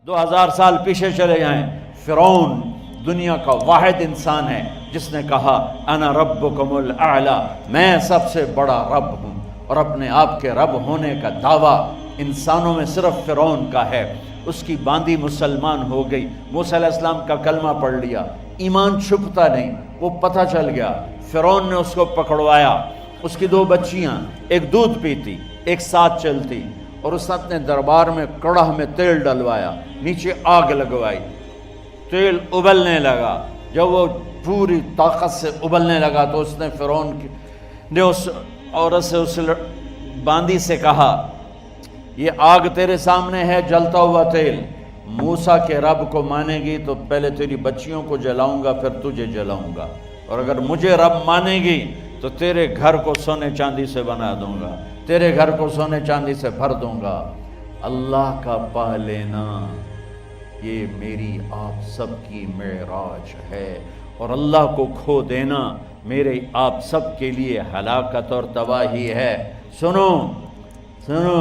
2000 سال پیچھے چلے جائیں، فرعون دنیا کا واحد انسان ہے جس نے کہا انا ربکم الاعلی، میں سب سے بڑا رب ہوں، اور اپنے آپ کے رب ہونے کا دعویٰ انسانوں میں صرف فرعون کا ہے۔ اس کی باندی مسلمان ہو گئی، موسیٰ علیہ السلام کا کلمہ پڑھ لیا، ایمان چھپتا نہیں، وہ پتہ چل گیا۔ فرعون نے اس کو پکڑوایا، اس کی 2 بچیاں، ایک دودھ پیتی ایک ساتھ چلتی، اور اس نے اپنے دربار میں کڑاہ میں تیل ڈلوایا، نیچے آگ لگوائی، تیل ابلنے لگا۔ جب وہ پوری طاقت سے ابلنے لگا تو اس نے فرعون نے اس عورت سے، اس باندی سے کہا یہ آگ تیرے سامنے ہے، جلتا ہوا تیل، موسیٰ کے رب کو مانے گی تو پہلے تیری بچیوں کو جلاؤں گا پھر تجھے جلاؤں گا، اور اگر مجھے رب مانے گی تو تیرے گھر کو سونے چاندی سے بنا دوں گا، تیرے گھر کو سونے چاندی سے بھر دوں گا۔ اللہ کا پا لینا یہ میری آپ سب کی معراج ہے، اور اللہ کو کھو دینا میرے آپ سب کے لیے ہلاکت اور تباہی ہے۔ سنو سنو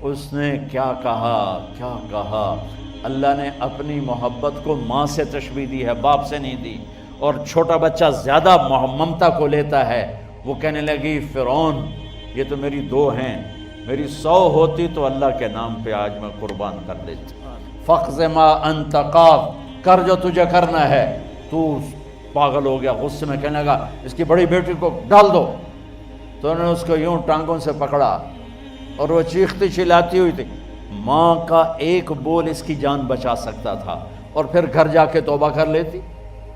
اس نے کیا کہا، کیا کہا۔ اللہ نے اپنی محبت کو ماں سے تشبیہ دی ہے، باپ سے نہیں دی، اور چھوٹا بچہ زیادہ ممتا کو لیتا ہے۔ وہ کہنے لگی فرعون یہ تو میری 2 ہیں، میری 100 ہوتی تو اللہ کے نام پہ آج میں قربان کر دیتی۔ فَقْضِ مَا أَنْتَ قَاضٍ، کر جو تجھے کرنا ہے۔ تو پاگل ہو گیا، غصے میں کہنے لگا اس کی بڑی بیٹی کو ڈال دو۔ تو انہوں نے اس کو یوں ٹانگوں سے پکڑا اور وہ چیختی چلاتی ہوئی تھی۔ ماں کا ایک بول اس کی جان بچا سکتا تھا، اور پھر گھر جا کے توبہ کر لیتی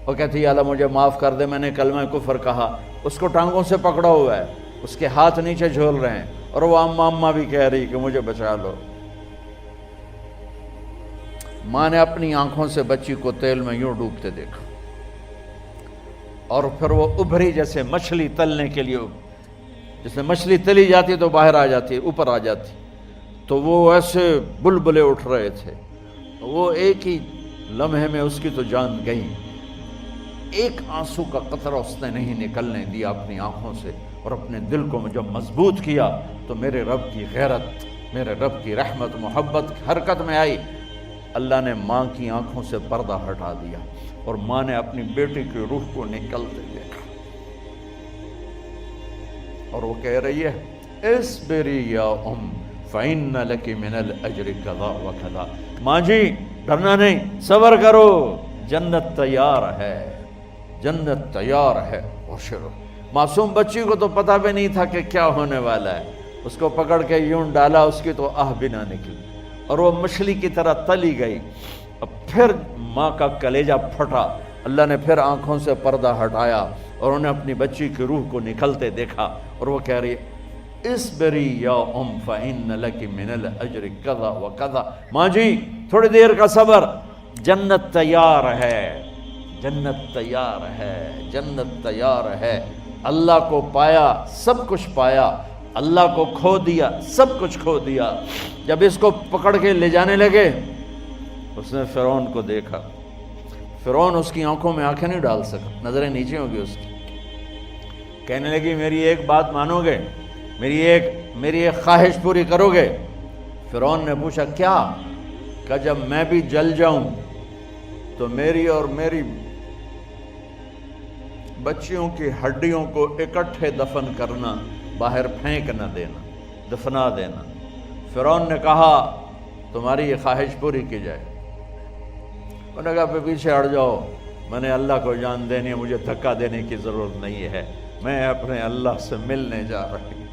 اور کہتی اللہ مجھے معاف کر دے، میں نے کلمہ کفر کہا۔ اس کو ٹانگوں سے پکڑا ہوا ہے، اس کے ہاتھ نیچے جھول رہے ہیں، اور وہ اماں بھی کہہ رہی کہ مجھے بچا لو۔ ماں نے اپنی آنکھوں سے بچی کو تیل میں یوں ڈوبتے دیکھا، اور پھر وہ ابھری جیسے مچھلی تلنے کے لیے، جس میں مچھلی تلی جاتی تو باہر آ جاتی، اوپر آ جاتی، تو وہ ایسے بلبلے اٹھ رہے تھے۔ وہ ایک ہی لمحے میں اس کی تو جان گئی، ایک آنسو کا قطرہ اس نے نہیں نکلنے دیا اپنی آنکھوں سے، اور اپنے دل کو جب مضبوط کیا تو میرے رب کی غیرت، میرے رب کی رحمت محبت حرکت میں آئی۔ اللہ نے ماں کی آنکھوں سے پردہ ہٹا دیا، اور ماں نے اپنی بیٹی کی روح کو نکلتے دیکھا، اور وہ کہہ رہی ہے اصبری یا فإن لك من الأجر كذا وكذا، ماں جی ڈرنا نہیں، صبر کرو، جنت تیار ہے، جنت تیار ہے۔ وشرو، معصوم بچی کو تو پتہ بھی نہیں تھا کہ کیا ہونے والا ہے، اس کو پکڑ کے یوں ڈالا، اس کی تو آہ بھی نہ نکلی، اور وہ مچھلی کی طرح تلی گئی۔ اب پھر ماں کا کلیجہ پھٹا، اللہ نے پھر آنکھوں سے پردہ ہٹایا، اور انہیں اپنی بچی کی روح کو نکلتے دیکھا، اور وہ کہہ رہی ہے اصبری یا فإن لك من الأجر كذا وكذا، ماں جی تھوڑی دیر کا صبر، جنت تیار ہے، جنت تیار ہے، جنت تیار ہے۔ اللہ کو پایا سب کچھ پایا، اللہ کو کھو دیا سب کچھ کھو دیا۔ جب اس کو پکڑ کے لے جانے لگے، اس نے فرعون کو دیکھا، فرعون اس کی آنکھوں میں آنکھیں نہیں ڈال سکا، نظریں نیچے ہو گئی اس کی۔ کہنے لگی میری ایک بات مانو گے، میری ایک خواہش پوری کرو گے؟ فرعون نے پوچھا کیا؟ کہ جب میں بھی جل جاؤں تو میری اور میری بچیوں کی ہڈیوں کو اکٹھے دفن کرنا، باہر پھینک نہ دینا، دفنا دینا۔ فرعون نے کہا تمہاری یہ خواہش پوری کی جائے۔ انہوں نے کہا پہ پیچھے ہٹ جاؤ، میں نے اللہ کو جان دینی ہے، مجھے دھکا دینے کی ضرورت نہیں ہے، میں اپنے اللہ سے ملنے جا رہی ہوں۔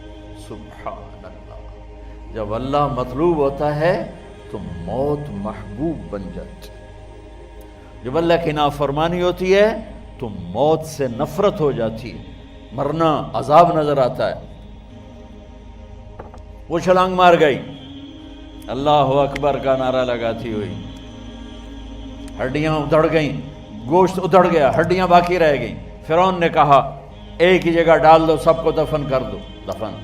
سبحان اللہ، جب اللہ مطلوب ہوتا ہے تو موت محبوب بن جاتی، جب اللہ کی نافرمانی ہوتی ہے تو موت سے نفرت ہو جاتی ہے، مرنا عذاب نظر آتا ہے۔ وہ چھلانگ مار گئی، اللہ اکبر کا نعرہ لگاتی ہوئی، ہڈیاں ادھڑ گئیں، گوشت ادھڑ گیا، ہڈیاں باقی رہ گئیں۔ فرعون نے کہا ایک ہی جگہ ڈال دو، سب کو دفن کر دو، دفن۔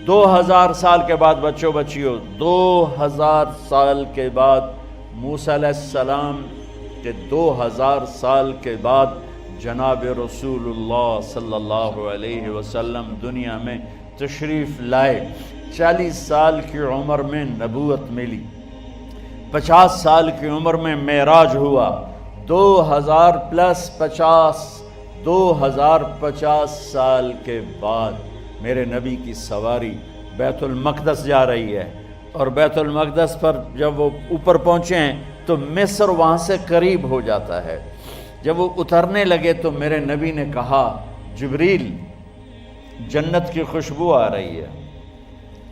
2000 سال کے بعد بچوں بچیوں، 2000 سال کے بعد موسیٰ علیہ السلام کے 2000 سال کے بعد جناب رسول اللہ صلی اللہ علیہ وسلم دنیا میں تشریف لائے۔ 40 سال کی عمر میں نبوت ملی، 50 سال کی عمر میں معراج ہوا، 2050 سال کے بعد میرے نبی کی سواری بیت المقدس جا رہی ہے، اور بیت المقدس پر جب وہ اوپر پہنچے ہیں تو مصر وہاں سے قریب ہو جاتا ہے۔ جب وہ اترنے لگے تو میرے نبی نے کہا جبریل جنت کی خوشبو آ رہی ہے،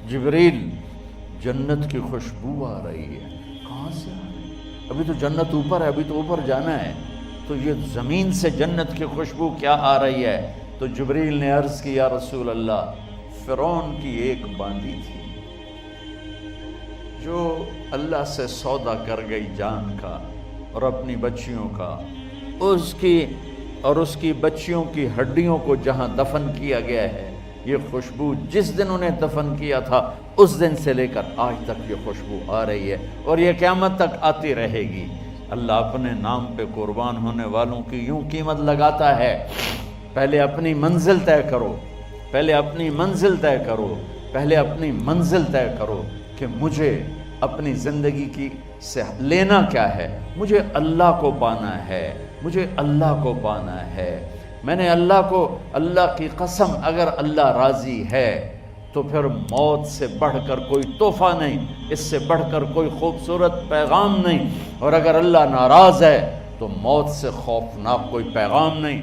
جبریل جنت کی خوشبو آ رہی ہے۔ کہاں سے آ رہی ہے؟ ابھی تو جنت اوپر ہے، ابھی تو اوپر جانا ہے، تو یہ زمین سے جنت کی خوشبو کیا آ رہی ہے؟ تو جبریل نے عرض کی یا رسول اللہ، فرعون کی ایک باندی تھی جو اللہ سے سودا کر گئی جان کا اور اپنی بچیوں کا، اس کی بچیوں کی ہڈیوں کو جہاں دفن کیا گیا ہے، یہ خوشبو جس دن انہیں دفن کیا تھا اس دن سے لے کر آج تک یہ خوشبو آ رہی ہے اور یہ قیامت تک آتی رہے گی۔ اللہ اپنے نام پہ قربان ہونے والوں کی یوں قیمت لگاتا ہے، پہلے اپنی منزل طے کرو، پہلے اپنی منزل طے کرو، پہلے اپنی منزل طے کرو کہ مجھے اپنی زندگی کی سے لینا کیا ہے۔ مجھے اللہ کو پانا ہے، مجھے اللہ کو پانا ہے۔ میں نے اللہ کی قسم، اگر اللہ راضی ہے تو پھر موت سے بڑھ کر کوئی تحفہ نہیں، اس سے بڑھ کر کوئی خوبصورت پیغام نہیں، اور اگر اللہ ناراض ہے تو موت سے خوفناک کوئی پیغام نہیں۔